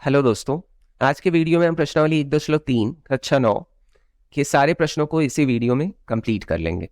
Hello दोस्तों। आज के वीडियो में हम प्रश्नावली 1.3 कक्षा 9 के सारे प्रश्नों को इसी वीडियो में कंप्लीट कर लेंगे।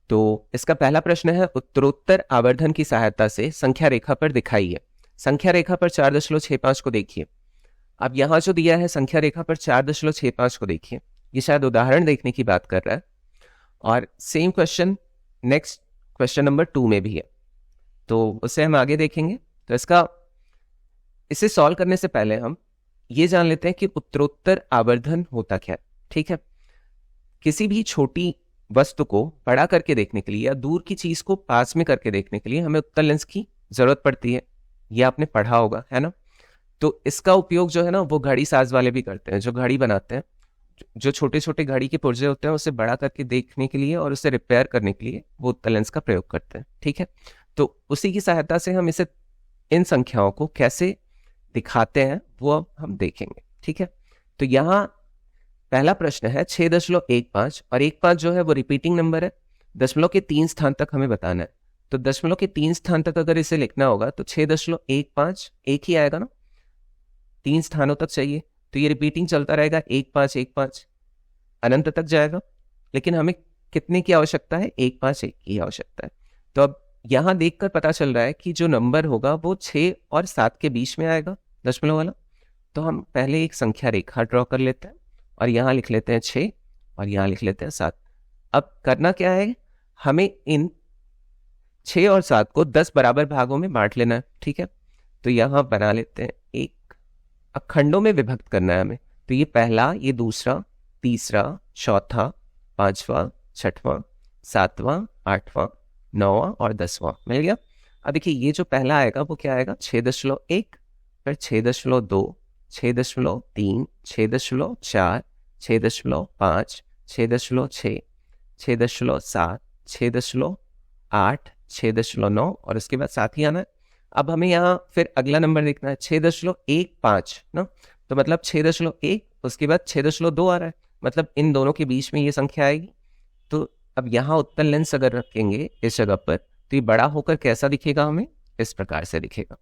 तो इसका पहला प्रश्न है, उत्तरोत्तर आवर्धन की सहायता से संख्या रेखा पर दिखाइए। संख्या रेखा पर 4.65 को देखिए। अब यहाँ जो दिया है संख्या रेखा पर 4.65 को देखिए, ये शायद उदाहरण देखने की बात कर रहा है और same question next question number 2 में भी है, तो उसे हम आगे देखेंगे। तो इसे सॉल्व करने से पहले हम ये जान लेते हैं कि उत्तरोत्तर आवर्धन होता क्या है। ठीक है, किसी भी छोटी वस्तु को बड़ा करके देखने के लिए या दूर की चीज को पास में करके देखने के लिए हमें उत्तल लेंस की जरूरत पड़ती है। ये आपने पढ़ा होगा, है ना। तो इसका उपयोग जो है ना वो घड़ी साज वाले भी करते हैं, जो घड़ी बनाते हैं, जो छोटे छोटे घड़ी के पुर्जे होते हैं उसे बड़ा करके देखने के लिए और उसे रिपेयर करने के लिए वो उत्तल लेंस का प्रयोग करते हैं। ठीक है, तो उसी की सहायता से हम इन संख्याओं को कैसे दिखाते हैं वो अब हम देखेंगे। ठीक है, तो यहाँ पहला प्रश्न है 6.15 और 15 जो है वो रिपीटिंग नंबर है। दशमलव के 3 स्थान तक हमें बताना है, तो दशमलव के 3 स्थान तक अगर इसे लिखना होगा तो 6.15 एक ही आएगा ना, 3 स्थानों तक चाहिए, तो ये रिपीटिंग चलता रहेगा 1515 अनंत तक जाएगा। लेकिन हमें कितने की आवश्यकता है? 151 की आवश्यकता है। तो अब यहां देखकर पता चल रहा है कि जो नंबर होगा वो 6 और 7 के बीच में आएगा, दशमलव वाला। तो हम पहले एक संख्या रेखा ड्रॉ कर लेते हैं और यहां लिख लेते हैं 6 और यहां लिख लेते हैं 7। अब करना क्या है, हमें इन 6 और 7 को 10 बराबर भागों में बांट लेना है। ठीक है, तो यहां बना लेते हैं एक, अब खंडों में विभक्त करना है हमें। तो ये पहला, ये दूसरा, तीसरा, चौथा, पांचवा, छठवां, सातवां, आठवां, नौवां और 10वां मिल गया। अब देखिए ये जो पहला आएगा वो क्या आएगा? 6.1, फिर 6.2, 6.3, 6.4, 6.5, 6.6, 6.7, 6.8, 6.9 और उसके बाद साथ ही आना है। अब हमें यहाँ फिर अगला नंबर देखना है 6.15 ना, तो मतलब 6.1 उसके बाद 6.2 आ रहा है, मतलब इन दोनों के बीच में ये संख्या आएगी। तो अब यहाँ उत्तल लेंस अगर रखेंगे इस जगह पर तो ये बड़ा होकर कैसा दिखेगा? हमें इस प्रकार से दिखेगा।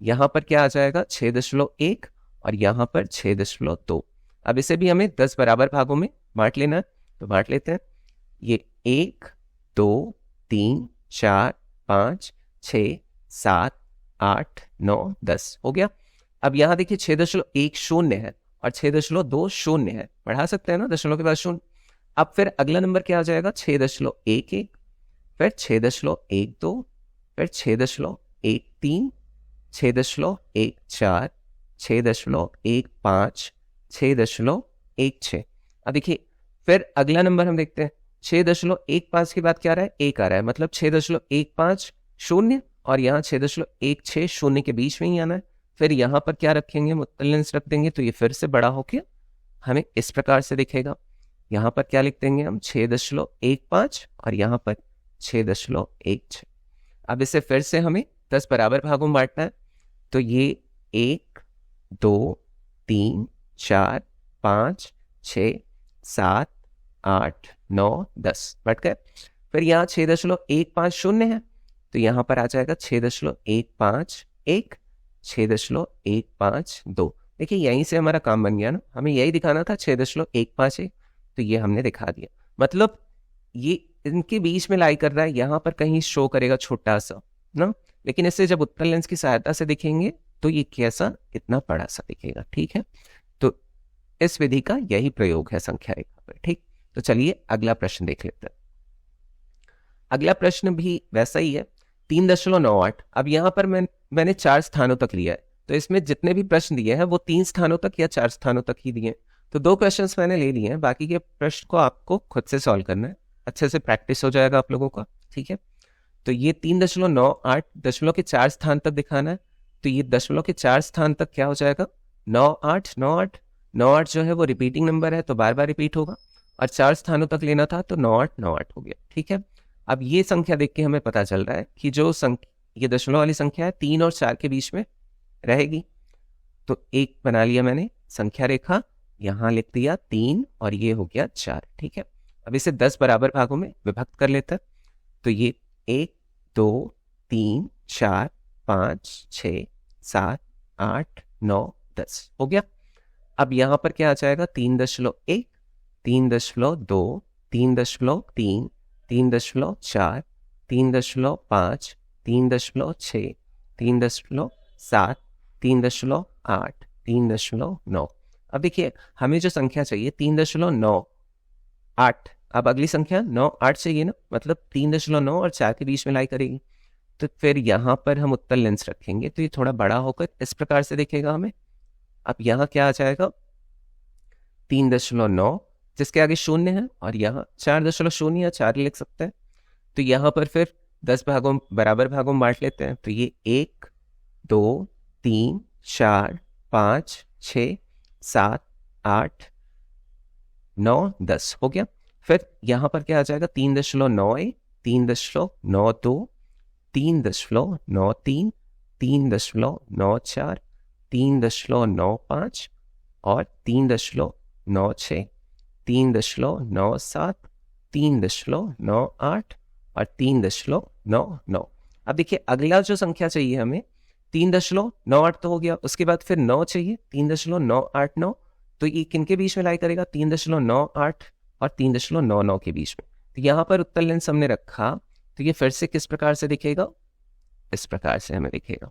यहाँ पर क्या आ जाएगा? 6.1 और यहाँ पर 6.2। अब इसे भी हमें 10 बराबर भागों में बांट लेना है, तो बांट लेते हैं। ये 1, 2, 3, 4, 5, 6, 7, 8, 9, 10 हो गया। अब यहाँ देखिए 6.1 शून्य है और 6.2 शून्य है, बढ़ा सकते हैं ना दशमलव के बाद शून्य। अब फिर अगला नंबर क्या आ जाएगा? 6.11, फिर 6.12, फिर 6.13, 6.14, 6.15, 6.16। अब देखिए फिर अगला नंबर हम देखते हैं 6.15 के बाद क्या आ रहा है? 1 आ रहा है, मतलब 6.15 शून्य और यहाँ 6.16 शून्य के बीच में ही आना है। फिर यहाँ पर क्या रखेंगे? उत्तल लेंस रख देंगे, तो ये फिर से बड़ा होके हमें इस प्रकार से दिखेगा। यहाँ पर क्या लिख देंगे हम? 6.15 और यहाँ पर 6.16। अब इसे फिर से हमें 10 बराबर भागों में बांटना है, तो ये 1, 2, 3, 4, 5, 6, 7, 8, 9, 10 बट गए। फिर यहाँ 6.15 शून्य है, तो यहाँ पर आ जाएगा 6.15 6.152। देखिए यहीं से हमारा काम बन गया ना, हमें यही दिखाना था 6.151, तो ये हमने दिखा दिया। मतलब ये इनके बीच में लाई कर रहा है, यहाँ पर कहीं शो करेगा छोटा सा ना, लेकिन इससे जब उत्तल लेंस की सहायता से दिखेंगे तो ये कैसा? इतना बड़ा सा दिखेगा। ठीक है, तो इस विधि का यही प्रयोग है संख्या रेखा पर। ठीक, तो चलिए अगला प्रश्न देख लेते हैं। अगला प्रश्न भी वैसा ही है, 3.98। अब यहाँ पर मैंने 4 स्थानों तक लिया है, तो इसमें जितने भी प्रश्न दिए हैं वो 3 स्थानों तक या 4 स्थानों तक ही दिए हैं। तो 2 क्वेश्चंस मैंने ले लिए हैं, बाकी के प्रश्न को आपको खुद से सॉल्व करना है, अच्छे से प्रैक्टिस हो जाएगा आप लोगों का। ठीक है, तो ये 3.98 दशमलव के 4 स्थान तक दिखाना है, तो ये दशमलव के 4 स्थान तक क्या हो जाएगा? 98, 98, 98 जो है वो रिपीटिंग नंबर है तो बार बार रिपीट होगा, और 4 स्थानों तक लेना था तो 98, 98 हो गया। ठीक है, अब ये संख्या देख के हमें पता चल रहा है कि जो ये दशमलव वाली संख्या है 3 और 4 के बीच में रहेगी। तो एक बना लिया मैंने संख्या रेखा, यहां लिख दिया 3 और ये हो गया 4। ठीक है, अब इसे 10 बराबर भागों में विभक्त कर लेते हैं, तो ये 1, 2, 3, 4, 5, 6, 7, 8, 9, 10 हो गया। अब यहाँ पर क्या आ जाएगा 3.1, 3.2, 3.3, 3.4, 3.5, 3.6, 3.7, 3.8, 3.9। अब देखिए हमें जो संख्या चाहिए 3.98, अब अगली संख्या 98 चाहिए ना, मतलब 3.9 और 4 के बीच में लाई करेगी। तो फिर यहाँ पर हम उत्तर लेंस रखेंगे तो ये थोड़ा बड़ा होकर इस प्रकार से दिखेगा हमें। अब यहाँ क्या आ जाएगा 3.9 जिसके आगे 0 है, और यहाँ 4.0 या 4 लिख सकते हैं। तो यहाँ पर फिर 10 भागों बराबर भागों में बांट लेते हैं, तो ये 1, 2, 3, 4, 5, 6, 7, 8, 9, 10 हो गया। फिर यहाँ पर क्या आ जाएगा 3.91, 3.92, 3.93, 3.94, 3.95 और 3.96, 3.97, 3.98 और 3.99। अब देखिए अगला जो संख्या चाहिए हमें 3.98 तो हो गया, उसके बाद फिर 9 चाहिए 3.989, तो ये किनके बीच में लाई करेगा 3.98 और 3.99 के बीच में। तो यहाँ पर उत्तर लेंस हमने रखा, तो ये फिर से किस प्रकार से दिखेगा, इस प्रकार से हमें दिखेगा।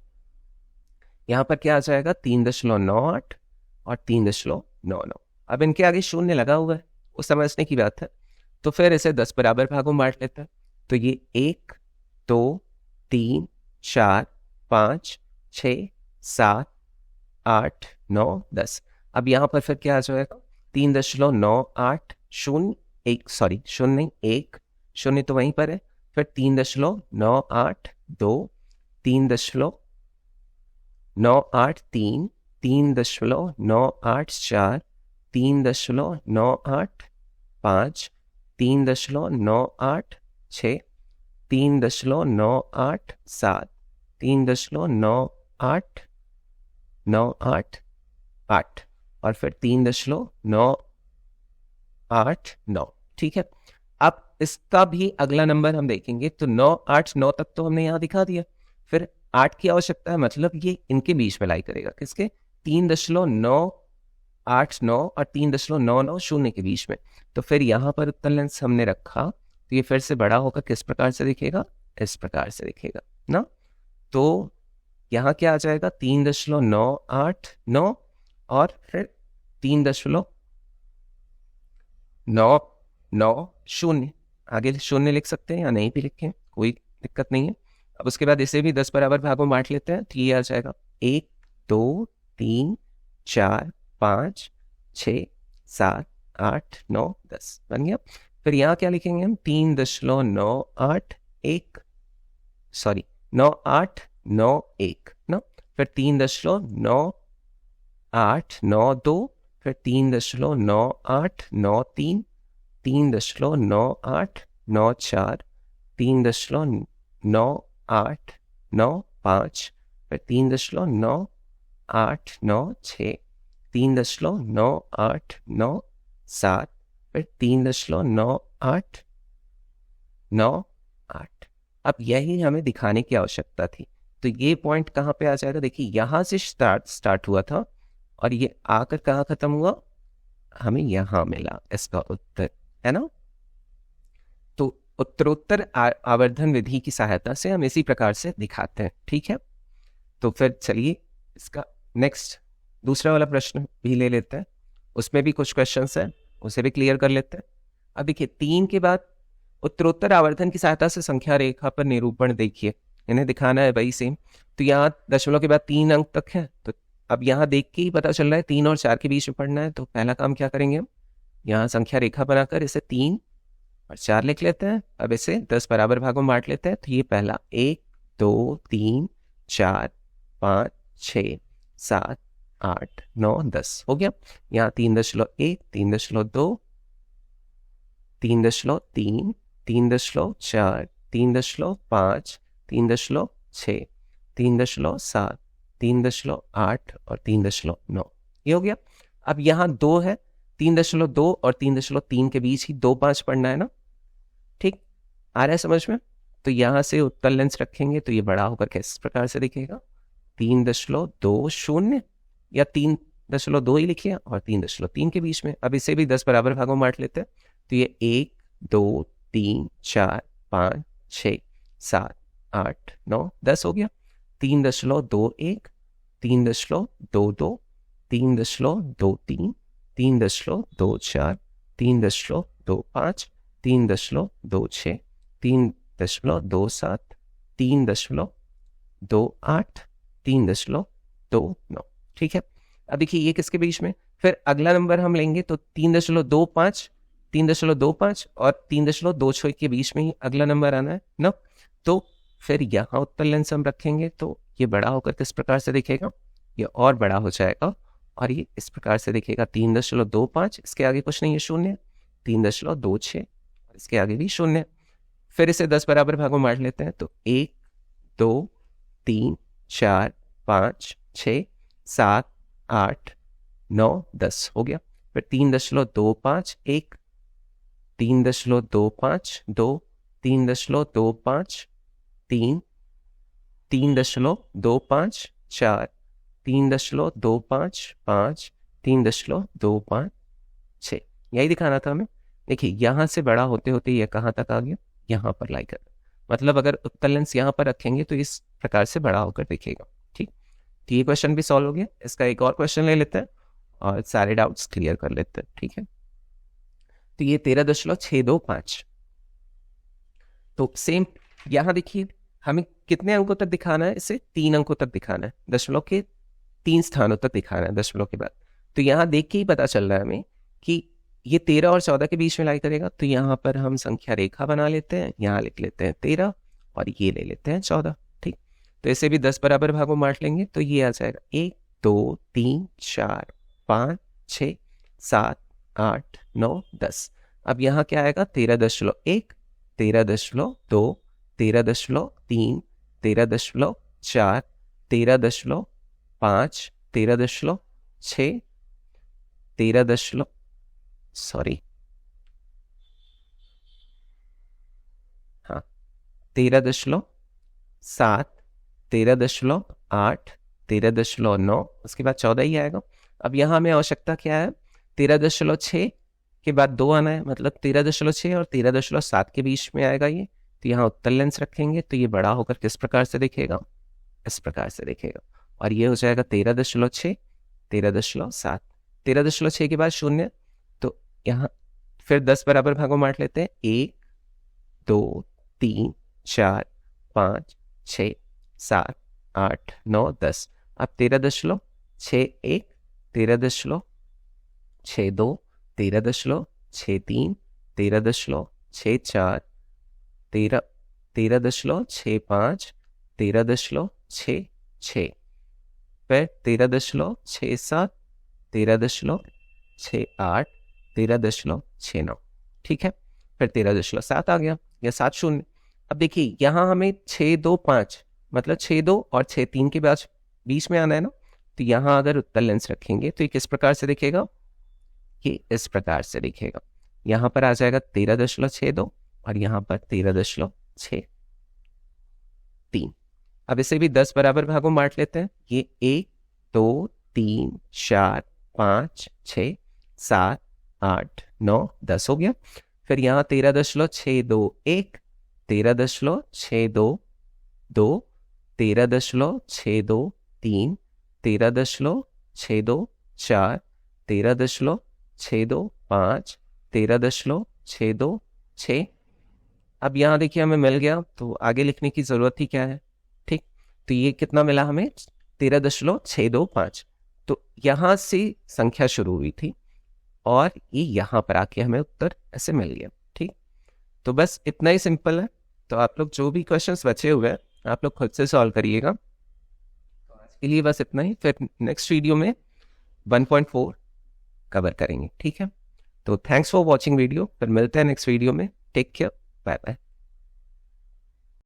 यहाँ पर क्या आ जाएगा 3.98 और 3.99। अब इनके आगे 0 लगा हुआ है, वो समझने की बात है। तो फिर इसे 10 बराबर भागों में बांट लेते हैं, तो ये 1, 2, 3, 4, 5, 6, 7, 8, 9, 10। अब यहाँ पर फिर क्या आ जाएगा 3.980, 1 0 तो वहीं पर है, फिर 3.982, 3.983, 3.984, 3.985, 3.986, 3.987, 3.98988 और फिर 3.989। ठीक है। अब इसका भी अगला नंबर हम देखेंगे, तो 989 तक तो हमने यहाँ दिखा दिया, फिर 8 की आवश्यकता है, मतलब ये इनके बीच में लाई करेगा, किसके 3.989 और 3.990 के बीच में। तो फिर यहाँ पर उत्तर लेंस हमने रखा, तो ये फिर से बड़ा होकर किस प्रकार से दिखेगा, इस प्रकार से दिखेगा ना। तो यहाँ क्या आ जाएगा 3.989 और फिर 3.990, आगे 0 लिख सकते हैं या नहीं भी लिखें, कोई दिक्कत नहीं है। अब उसके बाद इसे भी 10 बराबर भागों में बांट लेते हैं, तो ये आ जाएगा 1, 2, 3, 4, 5, 6, 7, 8, 9, 10 बन गया। फिर यहाँ क्या लिखेंगे हम 3.981 ना, फिर 3.9892, फिर 3.9893, 3.9894, 3.9895, फिर 3.9896, 3.9897, फिर 3.9898। अब यही हमें दिखाने की आवश्यकता थी। तो ये पॉइंट कहाँ पे आ जाएगा, देखिए यहाँ से स्टार्ट हुआ था और ये आकर कहाँ खत्म हुआ, हमें यहाँ मिला इसका उत्तर, है ना। तो उत्तरोत्तर आवर्धन विधि की सहायता से हम इसी प्रकार से दिखाते हैं। ठीक है, तो फिर चलिए इसका नेक्स्ट दूसरा वाला प्रश्न भी ले लेते हैं, उसमें भी कुछ क्वेश्चंस हैं, उसे भी क्लियर कर लेते हैं। अब देखिए 3 के बाद उत्तरोत्तर आवर्धन की सहायता से संख्या रेखा पर निरूपण देखिए, इन्हें दिखाना है वही सेम। तो यहाँ दशमलव के बाद 3 अंक तक है, तो अब यहाँ देख के ही पता चल रहा है 3 और 4 के बीच में पढ़ना है। तो पहला काम क्या करेंगे हम, यहाँ संख्या रेखा बनाकर इसे 3 और 4 लिख लेते हैं। अब इसे 10 बराबर भागों में बांट लेते हैं। तो ये पहला 1, 2, 3, 4, 5, 6, 7, 8, 9, 10 हो गया। यहाँ 3.1, 3.2, 3.3, 3.4, 3.5, 3.6, 3.7, 3.8 और 3.9, ये हो गया। अब यहाँ 2 है, 3.2 और 3.3 के बीच ही 2 5 पढ़ना है ना, ठीक आ रहा है समझ में। तो यहाँ से उत्तर लेंस रखेंगे तो ये बड़ा होकर किस प्रकार से दिखेगा 3.20, या 3.2 ही लिखिए और 3.3 के बीच में। अब इसे भी 10 बराबर भागों में बांट लेते हैं, तो ये 1 2 3 4 5 6 7 8 9 10 हो गया। 3.21 3.22 3.23 3.24 3.25 3.26 3.27 3.28 3.29। ठीक है, अब देखिए ये किसके बीच में, फिर अगला नंबर हम लेंगे तो 3.25 3.25 और 3.26 के बीच में ही अगला नंबर आना है ना। तो फिर यहाँ उत्तर लेंस हम रखेंगे तो ये बड़ा होकर किस प्रकार से दिखेगा, ये और बड़ा हो जाएगा और ये इस प्रकार से दिखेगा 3.25, इसके आगे कुछ नहीं है, शून्य, 3.26 इसके आगे भी शून्य। फिर इसे 10 बराबर भागों में बांट लेते हैं, तो 1 2 3 4 5 6 7 8 9 10 हो गया। फिर 3.25 1 3.25 2 3.25 3 3.25 4 3.25 5 3.25 6, यही दिखाना था हमें। देखिए यहाँ से बड़ा होते होते ये कहाँ तक आ गया, यहाँ पर लाई कर, मतलब अगर उत्तर लेंस यहाँ पर रखेंगे तो इस प्रकार से बड़ा होकर दिखेगा। ठीक, तो ये क्वेश्चन भी सॉल्व हो गया। इसका एक और क्वेश्चन ले लेते हैं और सारे डाउट्स क्लियर कर लेते हैं। ठीक है, तो ये 13.625, तो सेम यहाँ देखिए हमें कितने अंकों तक दिखाना है, इसे 3 अंकों तक दिखाना है, दशमलव के 3 स्थानों तक दिखाना है दशमलव के बाद। तो यहाँ देख के ही पता चल रहा है हमें कि ये 13 और 14 के बीच में लाई करेगा। तो यहाँ पर हम संख्या रेखा बना लेते हैं, यहाँ लिख लेते हैं 13 और ये ले लेते हैं 14। ठीक, तो इसे भी 10 बराबर भागों में बांट लेंगे, तो ये आ जाएगा 1 2 3 4 5 6 7 8 9 10। अब यहाँ क्या आएगा, 13.1 13.2 13.3 13.4 13.5 13.6 13 सॉरी हाँ 13.7 13.8 13.9, उसके बाद 14 ही आएगा। अब यहाँ हमें आवश्यकता क्या है, 13.6 के बाद 2 आना है, मतलब 13.6 और 13.7 के बीच में आएगा ये। तो यहाँ उत्तर लेंस रखेंगे तो ये बड़ा होकर किस प्रकार से दिखेगा, इस प्रकार से दिखेगा और ये हो जाएगा 13.6 13.7 13.6 के बाद शून्य, तो यहाँ फिर 10 बराबर भागों में बांट लेते हैं, 1 2 3 4 5 6 7 8 9 10। अब 13.61 13.62 13.63 13.64 13.65 13.66 फिर 13.67 13.68 13.69। ठीक है, फिर 13.7 आ गया या 7 शून्य। अब देखिए यहाँ हमें 6 2 5 मतलब 6 2 और 6 3 के बीच में आना है ना। तो यहाँ अगर उत्तर लेंस रखेंगे तो ये किस प्रकार से दिखेगा, ये इस प्रकार से दिखेगा। यहाँ पर आ जाएगा 13.62 और यहाँ पर 13.63। अब इसे भी 10 बराबर भागों में बांट लेते हैं, ये 1 2 3 4 5 6 7 8 9 10 हो गया। फिर यहाँ 13.621 13.622 13.623 13.624 13.625 13.626। अब यहाँ देखिए हमें मिल गया, तो आगे लिखने की जरूरत ही क्या है। ठीक, तो ये कितना मिला हमें, 13.625। तो यहाँ से संख्या शुरू हुई थी और ये यहाँ पर आके हमें उत्तर ऐसे मिल गया। ठीक, तो बस इतना ही सिंपल है। तो आप लोग जो भी क्वेश्चंस बचे हुए हैं आप लोग खुद से सॉल्व करिएगा। तो आज के लिए बस इतना ही, फिर नेक्स्ट वीडियो में 1.4 कवर करेंगे। ठीक है, तो थैंक्स फॉर वॉचिंग वीडियो, फिर मिलते हैं नेक्स्ट वीडियो में। Take care, bye bye.